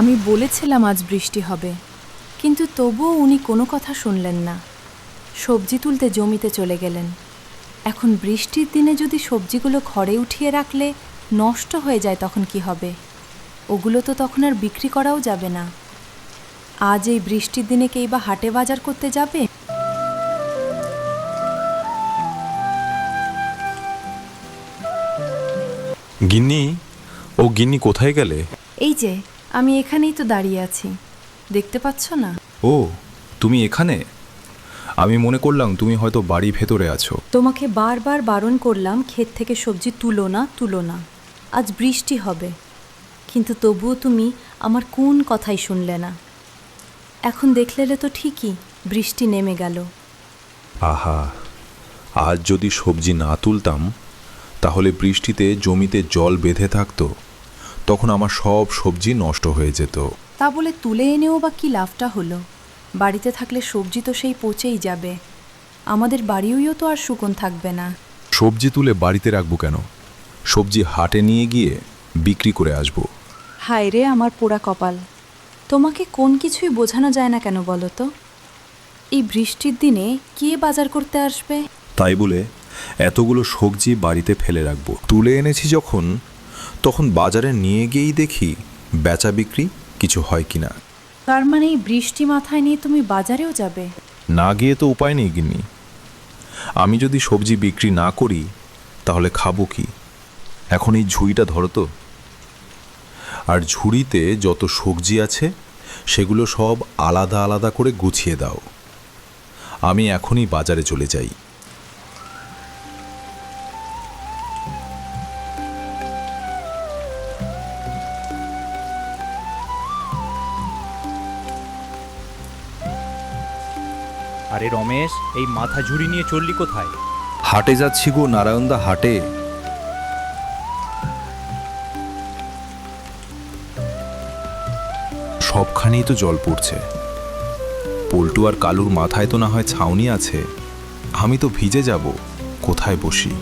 আমি বলেছিলাম আজ বৃষ্টি হবে, কিন্তু তবুও উনি কোনো কথা শুনলেন না। সবজি তুলতে জমিতে চলে গেলেন। এখন বৃষ্টির দিনে যদি সবজিগুলো ঘরে উঠিয়ে রাখলে নষ্ট হয়ে যায় তখন কি হবে? ওগুলো তো তখন আর বিক্রি করাও যাবে না। আজ এই বৃষ্টির দিনে কেই বা হাটে বাজার করতে যাবে? গিন্নি, ও গিন্নি কোথায় গেলে? এই যে, আমি এখানেই তো দাঁড়িয়ে আছি, দেখতে পাচ্ছ না? ও, তুমি এখানে? আমি মনে করলাম তুমি হয়তো বাড়ি ভেতরে আছো। তোমাকে বারবার বারণ করলাম ক্ষেত থেকে সবজি তুলো না, তুলো না। আজ বৃষ্টি হবে, কিন্তু তবুও তুমি আমার কোন কথাই শুনলে না। এখন দেখলে তো ঠিকই বৃষ্টি নেমে গেল। আহা, আজ যদি সবজি না তুলতাম তাহলে বৃষ্টিতে জমিতে জল বেঁধে থাকতো, তখন আমার সব সবজি নষ্ট হয়ে যেত। তা বলে তুলে এনেও বা কি লাভটা হলো? বাড়িতে থাকলে সবজি তো সেই পচেই যাবে। আমাদের বাড়িও তো আর শুকন থাকবে না। সবজি তুলে বাড়িতে রাখবো কেন? সবজি হাটে নিয়ে গিয়ে বিক্রি করে আসবো। হায় রে আমার পোড়া কপাল! তোমাকে কোন কিছুই বোঝানো যায় না কেন বলো তো? এই বৃষ্টির দিনে কে বাজার করতে আসবে? তাই বলে এতগুলো সবজি বাড়িতে ফেলে রাখবো? তুলে এনেছি যখন, তখন বাজারে নিয়ে গিয়েই দেখি বেচা বিক্রি কিছু হয় কিনা। তার মানে এই বৃষ্টি মাথায় নিয়ে তুমি বাজারেও যাবে? না গিয়ে তো উপায় নেই গিন্নি। আমি যদি সবজি বিক্রি না করি তাহলে খাবো কি? এখন এই ঝুড়িটা ধরো তো। আর ঝুড়িতে যত সবজি আছে সেগুলো সব আলাদা আলাদা করে গুছিয়ে দাও। আমি এখনই বাজারে চলে যাই। আরে রমেশ, এই মাথা ঝুড়ি নিয়ে চললি কোথায়? হাটে যাচ্ছি গো, নারায়ণদা, হাটে। সবখানেই তো জল পড়ছে। পল্টু আর কালুর মাথায় তো না হয় ছাউনি আছে, আমি তো ভিজে যাব। কোথায় বসি?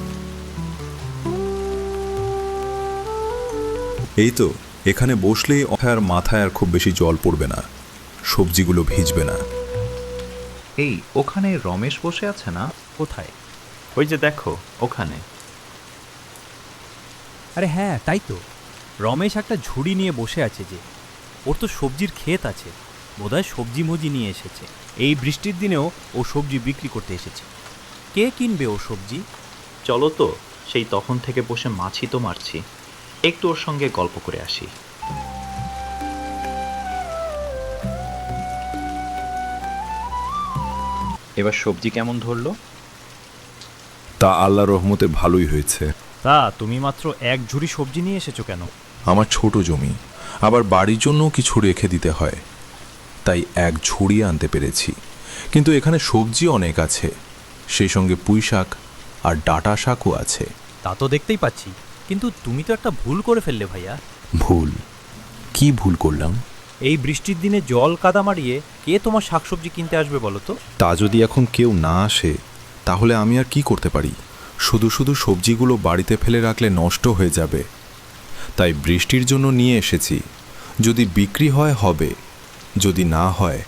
এই তো, এখানে বসলেই আর মাথায় আর খুব বেশি জল পড়বে না, সবজিগুলো ভিজবে না। এই ওখানে রমেশ বসে আছে না? কোথায়? ওই যে দেখো ওখানে। আরে হ্যাঁ, তাই তো। রমেশ একটা ঝুড়ি নিয়ে বসে আছে যে। ওর তো সবজির ক্ষেত আছে, বোধহয় সবজি মজি নিয়ে এসেছে। এই বৃষ্টির দিনেও ও সবজি বিক্রি করতে এসেছে। কে কিনবে ও সবজি? চলো তো, সেই তখন থেকে বসে মাছই তো মারছি, একটু ওর সঙ্গে গল্প করে আসি। এবার সবজি কেমন ধরলো? তা আল্লাহর রহমতে ভালোই হয়েছে। তা তুমি মাত্র এক ঝুড়ি সবজি নিয়ে এসেছো কেন? আমার ছোট জমি, আবার বাড়ির জন্য কিছু রেখে দিতে হয়, তাই এক ঝুড়ি আনতে পেরেছি। কিন্তু এখানে সবজি অনেক আছে, সেই সঙ্গে পুঁই শাক আর ডাঁটা শাকও আছে। তা তো দেখতেই পাচ্ছি, কিন্তু তুমি তো একটা ভুল করে ফেললে ভাইয়া। ভুল? কি ভুল করলাম? এই বৃষ্টির দিনে জল কাদা মারিয়ে কে তোমার শাকসবজি কিনতে আসবে বলো তো? তা যদি এখন কেউ না আসে তাহলে আমি আর কি করতে পারি? শুধু শুধু সবজিগুলো বাড়িতে ফেলে রাখলে নষ্ট হয়ে যাবে, তাই বৃষ্টির জন্য নিয়ে এসেছি। যদি বিক্রি হয় হবে, যদি না হয়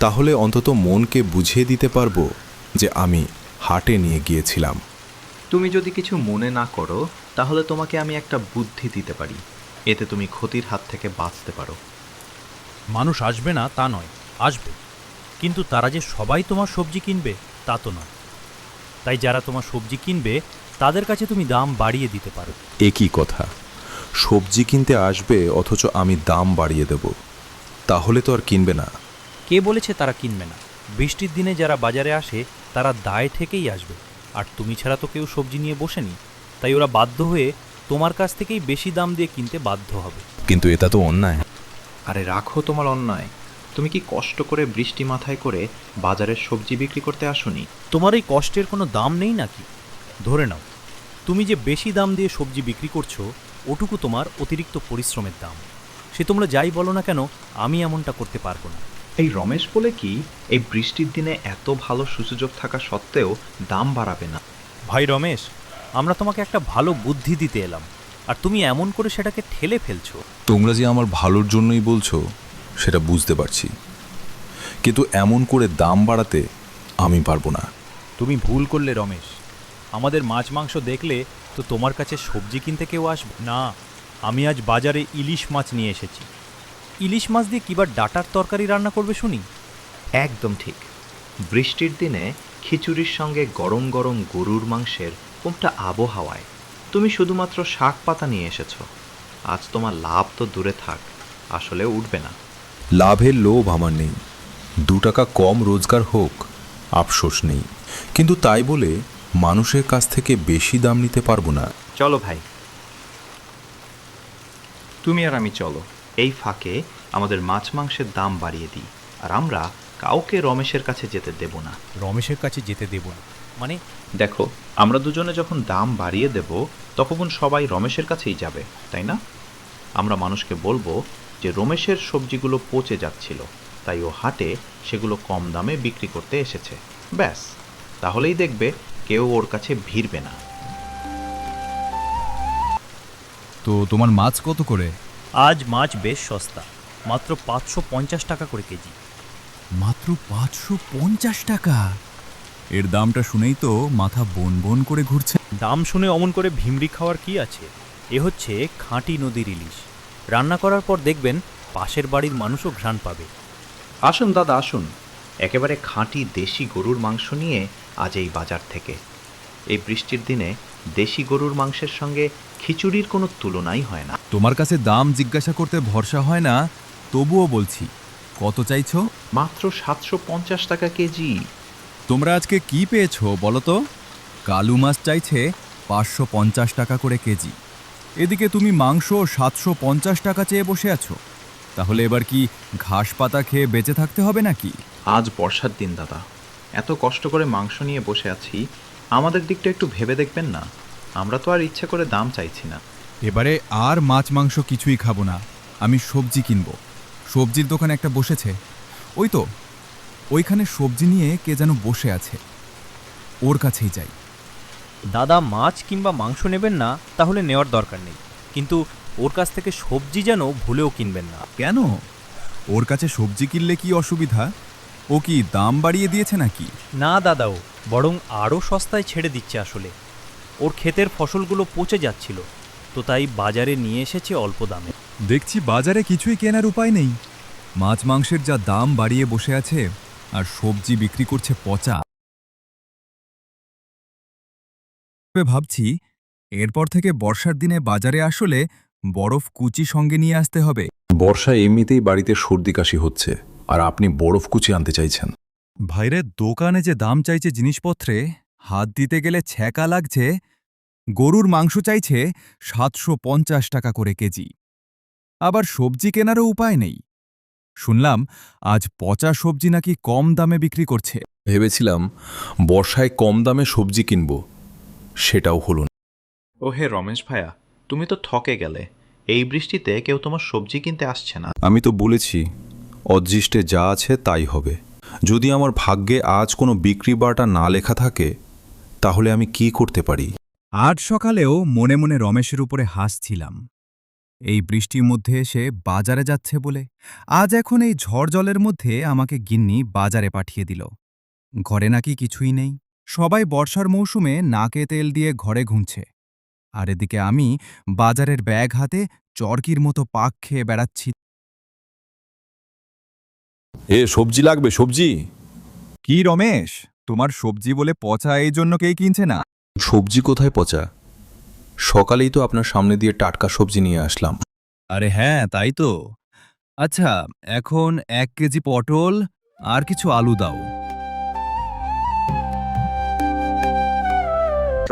তাহলে অন্তত মনকে বুঝিয়ে দিতে পারবো যে আমি হাটে নিয়ে গিয়েছিলাম। তুমি যদি কিছু মনে না করো তাহলে তোমাকে আমি একটা বুদ্ধি দিতে পারি, এতে তুমি ক্ষতির হাত থেকে বাঁচতে পারো। মানুষ আসবে না তা নয়, আসবে, কিন্তু তারা যে সবাই তোমার সবজি কিনবে তা তো নয়। তাই যারা তোমার সবজি কিনবে তাদের কাছে তুমি দাম বাড়িয়ে দিতে পারো। একই কথা, সবজি কিনতে আসবে অথচ আমি দাম বাড়িয়ে দেব, তাহলে তো আর কিনবে না। কে বলেছে তারা কিনবে না? বৃষ্টির দিনে যারা বাজারে আসে তারা দায় থেকেই আসবে, আর তুমি ছাড়া তো কেউ সবজি নিয়ে বসেনি, তাই ওরা বাধ্য হয়ে তোমার কাছ থেকেই বেশি দাম দিয়ে কিনতে বাধ্য হবে। কিন্তু এটা তো অন্যায়। আরে রাখো তোমার অন্যায়, তুমি কি কষ্ট করে বৃষ্টি মাথায় করে বাজারের সবজি বিক্রি করতে আসোনি? তোমার এই কষ্টের কোনো দাম নেই নাকি? ধরে নাও, তুমি যে বেশি দাম দিয়ে সবজি বিক্রি করছো ওটুকু তোমার অতিরিক্ত পরিশ্রমের দাম। সে তোমরা যাই বলো না কেন, আমি এমনটা করতে পারবো না। এই রমেশ বলে কি এই বৃষ্টির দিনে এত ভালো সুযোগ থাকা সত্ত্বেও দাম বাড়াবে না? ভাই রমেশ, আমরা তোমাকে একটা ভালো বুদ্ধি দিতে এলাম। আর তুমি এমন করে সেটাকে ঠেলে ফেলছো। তোমরা যে আমার ভালোর জন্যই বলছো সেটা বুঝতে পারছি, কিন্তু এমন করে দাম বাড়াতে আমি পারবো না। তুমি ভুল করলে রমেশ। আমাদের মাছ মাংস দেখলে তো তোমার কাছে সবজি কিনতে কেউ আসবে না। আমি আজ বাজারে ইলিশ মাছ নিয়ে এসেছি। ইলিশ মাছ দিয়ে কিবার ডাটার তরকারি রান্না করবে শুনি। একদম ঠিক। বৃষ্টির দিনে খিচুড়ির সঙ্গে গরম গরম গরুর মাংসের কোনটা আবহাওয়ায় তুমি শুধুমাত্র শাক পাতা নিয়ে এসেছো। আজ তোমার লাভ তো দূরে থাক, আসলে উঠবে না। লাভের লোভ আমার নেই, 2 টাকা কম রোজগার হোক, আফসোস নেই, কিন্তু তাই বলে মানুষের কাছ থেকে বেশি দাম নিতে পারবো না। চলো ভাই, তুমি আর আমি চলো। এই ফাঁকে আমাদের মাছ মাংসের দাম বাড়িয়ে দিই, আর আমরা কাউকে রমেশের কাছে যেতে দেব না। রমেশের কাছে যেতে দেব না মানে? দেখো, আমরা দুজনে যখন দাম বাড়িয়ে দেব তখন সবাই রমেশের কাছেই যাবে, তাই না? আমরা মানুষকে বলবো যে রমেশের সবজিগুলো পচে যাচ্ছিল, তাই ও হাটে সেগুলো কম দামে বিক্রি করতে এসেছে। ব্যাস, তাহলেই দেখবে কেউ ওর কাছে ভিড়বে না। তো তোমার মাছ কত করে? আজ মাছ বেশ সস্তা, মাত্র 550 টাকা করে কেজি। মাত্র 550 টাকা? এর দামটা শুনেই তো মাথা বন বন করে ঘুরছে। দাম শুনে অমন করে ভিমরি খাওয়ার কি আছে? এ হচ্ছে খাঁটি নদীর ইলিশ। রান্না করার পর দেখবেন পাশের বাড়ির মানুষও ঘ্রাণ পাবে। আসুন দাদা, আসুন। একেবারে খাঁটি দেশি গরুর মাংস নিয়ে আজ এই বাজার থেকে। এই বৃষ্টির দিনে দেশি গরুর মাংসের সঙ্গে খিচুড়ির কোনো তুলনাই হয় না। তোমার কাছে দাম জিজ্ঞাসা করতে ভরসা হয় না, তবুও বলছি, কত চাইছো? মাত্র 750 টাকা কেজি। তোমরা আজকে কি পেয়েছো বলো তো? কালু মাছ চাইছে 550 টাকা করে কেজি, এদিকে তুমি মাংস 750 টাকা চেয়ে বসে আছো। তাহলে এবার কি ঘাস পাতা খেয়ে বেঁচে থাকতে হবে নাকি? আজ বর্ষার দিন দাদা, এত কষ্ট করে মাংস নিয়ে বসে আছি, আমাদের দিকটা একটু ভেবে দেখবেন না। আমরা তো আর ইচ্ছা করে দাম চাইছি না। এবারে আর মাছ মাংস কিছুই খাবো না, আমি সবজি কিনবো। সবজির দোকান একটা বসেছে, ওই তো ওইখানে সবজি নিয়ে কে যেন বসে আছে, ওর কাছেই যাই। দাদা মাছ কিংবা মাংস নেবেন না তাহলে নেওয়ার দরকার নেই, কিন্তু ওর কাছ থেকে সবজি যেন ভুলেও কিনবেন না। কেন? ওর কাছে সবজি কিনলে কি অসুবিধা? ও কি দাম বাড়িয়ে দিয়েছে নাকি? না দাদাও, বরং আরও সস্তায় ছেড়ে দিচ্ছে। আসলে ওর ক্ষেতের ফসলগুলো পচে যাচ্ছিল, তো তাই বাজারে নিয়ে এসেছে অল্প দামে। দেখছি বাজারে কিছুই কেনার উপায় নেই। মাছ মাংসের যা দাম বাড়িয়ে বসে আছে, আর সবজি বিক্রি করছে পচা। ভাবছি এরপর থেকে বর্ষার দিনে বাজারে আসলে বরফ কুচি সঙ্গে নিয়ে আসতে হবে। বর্ষায় এমনিতেই বাড়িতে সর্দি কাশি হচ্ছে, আর আপনি বরফ কুচি আনতে চাইছেন? ভাইরে, দোকানে যে দাম চাইছে জিনিসপত্রে, হাত দিতে গেলে ছ্যাঁকা লাগছে। গরুর মাংস চাইছে 750 টাকা করে কেজি, আবার সবজি কেনারও উপায় নেই। শুনলাম আজ পচা সবজি নাকি কম দামে বিক্রি করছে। ভেবেছিলাম বর্ষায় কম দামে সবজি কিনব, সেটাও হলো না। ও হে রমেশ ভাইয়া, তুমি তো ঠকে গেলে। এই বৃষ্টিতে কেউ তোমার সবজি কিনতে আসছে না। আমি তো বলেছি অদৃষ্টে যা আছে তাই হবে। যদি আমার ভাগ্যে আজ কোনো বিক্রি বার্তা না লেখা থাকে, তাহলে আমি কি করতে পারি? আজ সকালেও মনে মনে রমেশের উপরে হাসছিলাম, এই বৃষ্টির মধ্যে এসে বাজারে যাচ্ছে বলে। আজ এখন এই ঝড় জলের মধ্যে আমাকে গিন্নি বাজারে পাঠিয়ে দিল। ঘরে নাকি কিছুই নেই, সবাই বর্ষার মৌসুমে নাকে তেল দিয়ে ঘরে ঘুমছে, আর এদিকে আমি বাজারের ব্যাগ হাতে চরকির মতো পাক খেয়ে বেড়াচ্ছি। সবজি লাগবে, সবজি। কি রমেশ, তোমার সবজি বলে পচা, এই জন্য কেই কিনছে না? সবজি কোথায় পচা? সকালেই তো আপনার সামনে দিয়ে টাটকা সবজি নিয়ে আসলাম। আরে হ্যাঁ, তাই তো। আচ্ছা, এখন 1 কেজি পটল আর কিছু আলু দাও।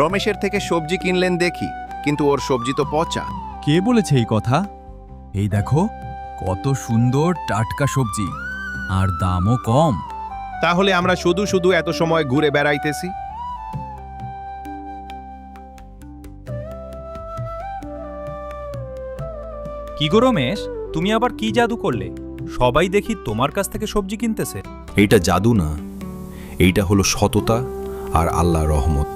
রমেশের থেকে সবজি কিনলেন দেখি, কিন্তু ওর সবজি তো পচা। কে বলেছে এই কথা? এই দেখো, কত সুন্দর টাটকা সবজি, আর দামও কম। তাহলে আমরা শুধু শুধু এত সময় ঘুরে বেড়াইতেছি। কি গো রমেশ, তুমি আবার কি জাদু করলে? সবাই দেখি তোমার কাছ থেকে সবজি কিনতেছে। এইটা জাদু না, এইটা হলো সততা আর আল্লাহর রহমত।